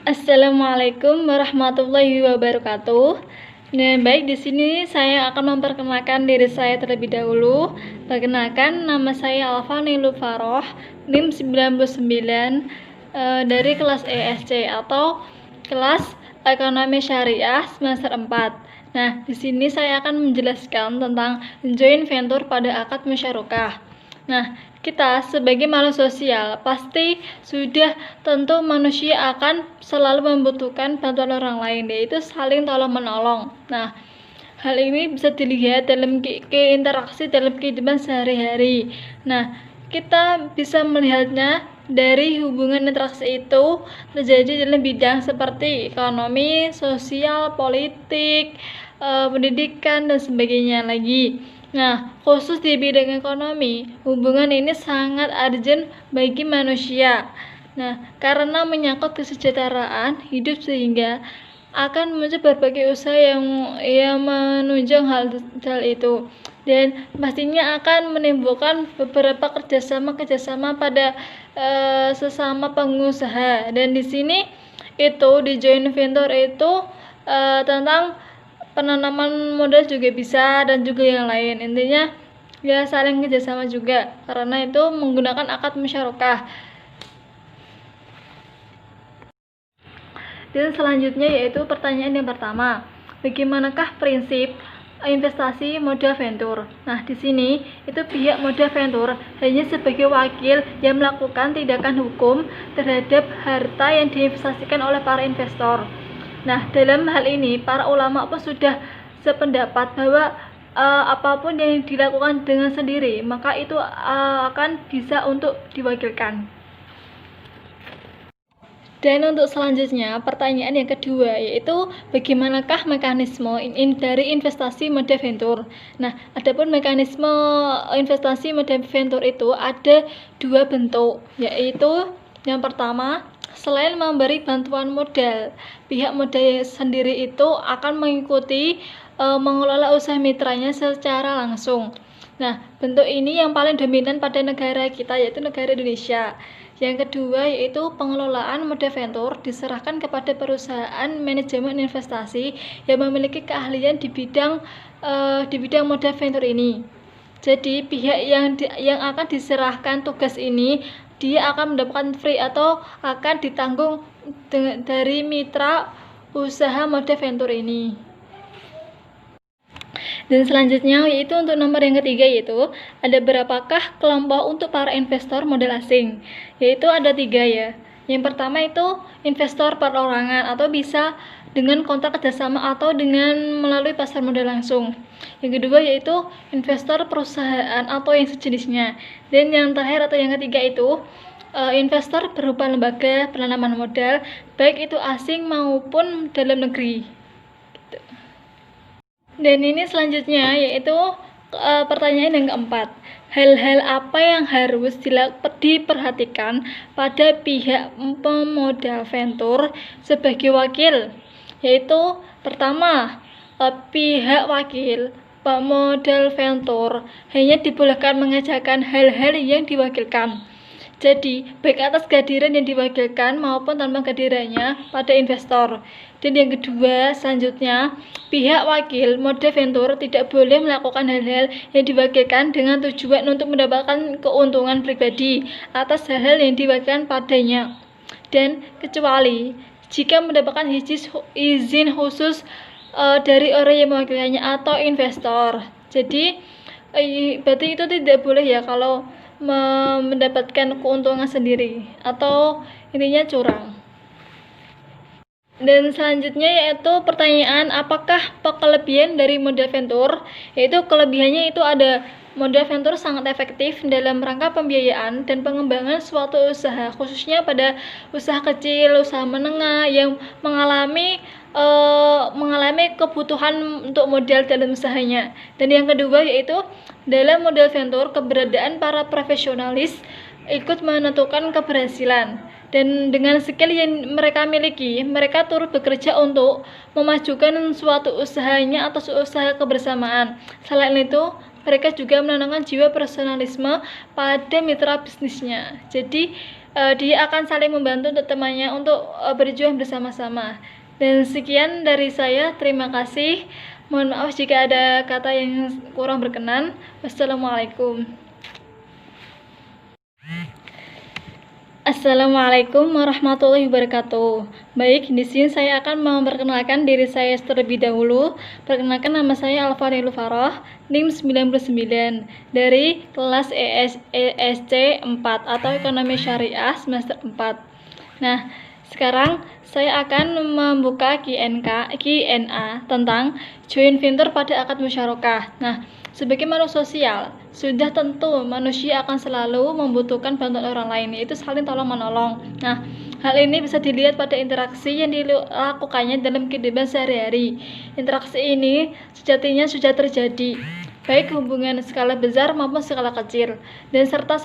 Assalamualaikum warahmatullahi wabarakatuh. Nah, baik, di sini saya akan memperkenalkan diri saya terlebih dahulu. Perkenalkan, nama saya Alfa Nilu Faroh, NIM 99, dari kelas ESC atau kelas Ekonomi Syariah semester 4. Nah, di sini saya akan menjelaskan tentang joint venture pada akad musyarakah. Nah, kita sebagai makhluk sosial pasti sudah tentu manusia akan selalu membutuhkan bantuan orang lain, yaitu saling tolong-menolong. Nah, hal ini bisa dilihat dalam interaksi dalam kehidupan sehari-hari. Nah, kita bisa melihatnya dari hubungan interaksi itu terjadi dalam bidang seperti ekonomi, sosial, politik, pendidikan, dan sebagainya lagi. Nah, khusus di bidang ekonomi, hubungan ini sangat urgent bagi manusia. Nah, karena menyangkut kesejahteraan hidup sehingga akan muncul berbagai usaha yang menunjang hal itu, dan pastinya akan menimbulkan beberapa kerjasama pada sesama pengusaha. Dan di sini itu di joint venture itu tentang penanaman modal juga bisa, dan juga yang lain. Intinya ya saling kerjasama juga, karena itu menggunakan akad musyarakah. Dan selanjutnya yaitu pertanyaan yang pertama, bagaimanakah prinsip investasi modal venture? Nah, di sini itu pihak modal venture hanya sebagai wakil yang melakukan tindakan hukum terhadap harta yang diinvestasikan oleh para investor. Nah, dalam hal ini para ulama pun sudah sependapat bahwa apapun yang dilakukan dengan sendiri, maka itu akan bisa untuk diwakilkan. Dan untuk selanjutnya, pertanyaan yang kedua yaitu bagaimanakah mekanisme dari investasi modal venture? Nah, adapun mekanisme investasi modal venture itu ada dua bentuk, yaitu yang pertama, selain memberi bantuan modal, pihak modal sendiri itu akan mengikuti mengelola usaha mitranya secara langsung. Nah, bentuk ini yang paling dominan pada negara kita, yaitu negara Indonesia. Yang kedua yaitu pengelolaan modal venture diserahkan kepada perusahaan manajemen investasi yang memiliki keahlian di bidang modal venture ini. Jadi pihak yang akan diserahkan tugas ini, dia akan mendapatkan free atau akan ditanggung dari mitra usaha modal venture ini. Dan selanjutnya yaitu untuk nomor yang ketiga, yaitu ada berapakah kelompok untuk para investor modal asing? Yaitu ada 3 ya. Yang pertama itu investor perorangan atau bisa dengan kontrak kerjasama atau dengan melalui pasar modal langsung. Yang kedua yaitu investor perusahaan atau yang sejenisnya. Dan yang terakhir atau yang ketiga itu investor berupa lembaga penanaman modal, baik itu asing maupun dalam negeri. Dan ini selanjutnya yaitu pertanyaan yang keempat, hal-hal apa yang harus diperhatikan pada pihak pemodal venture sebagai wakil? Yaitu pertama, pihak wakil pemodal venture hanya dibolehkan mengerjakan hal-hal yang diwakilkan. Jadi, baik atas kehadiran yang diwakilkan maupun tanpa kehadirannya pada investor. Dan yang kedua, selanjutnya, pihak wakil modal venture tidak boleh melakukan hal-hal yang diwakilkan dengan tujuan untuk mendapatkan keuntungan pribadi atas hal-hal yang diwakilkan padanya. Dan kecuali jika mendapatkan izin khusus dari orang yang mewakilkannya atau investor. Jadi, berarti itu tidak boleh ya kalau mendapatkan keuntungan sendiri atau intinya curang. Dan selanjutnya yaitu pertanyaan, apakah kelebihan dari modal venture? Yaitu kelebihannya itu ada, modal venture sangat efektif dalam rangka pembiayaan dan pengembangan suatu usaha, khususnya pada usaha kecil, usaha menengah yang mengalami kebutuhan untuk modal dalam usahanya. Dan yang kedua yaitu dalam modal venture keberadaan para profesionalis ikut menentukan keberhasilan, dan dengan skill yang mereka miliki, mereka turut bekerja untuk memajukan suatu usahanya atau usaha kebersamaan. Selain itu, mereka juga menanamkan jiwa personalisme pada mitra bisnisnya. Jadi dia akan saling membantu temannya untuk berjuang bersama-sama. Dan sekian dari saya, terima kasih. Mohon maaf jika ada kata yang kurang berkenan. Wassalamualaikum. Assalamualaikum warahmatullahi wabarakatuh. Baik, di sini saya akan memperkenalkan diri saya terlebih dahulu. Perkenalkan, nama saya Alfa Nilu Faroh, NIM 99 dari kelas ESC 4 atau Ekonomi Syariah semester 4. Nah, sekarang saya akan membuka Q&A tentang joint venture pada akad musyarakah. Nah, sebagai makhluk sosial, sudah tentu manusia akan selalu membutuhkan bantuan orang lain, yaitu saling tolong-menolong. Nah, hal ini bisa dilihat pada interaksi yang dilakukannya dalam kehidupan sehari-hari. Interaksi ini sejatinya sudah terjadi, baik hubungan skala besar maupun skala kecil, dan serta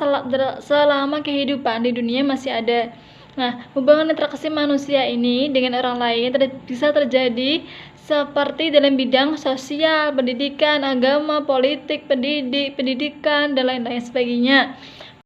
selama kehidupan di dunia masih ada. Nah, hubungan interaksi manusia ini dengan orang lain bisa terjadi seperti dalam bidang sosial, pendidikan, agama, politik, pendidikan, dan lain-lain sebagainya.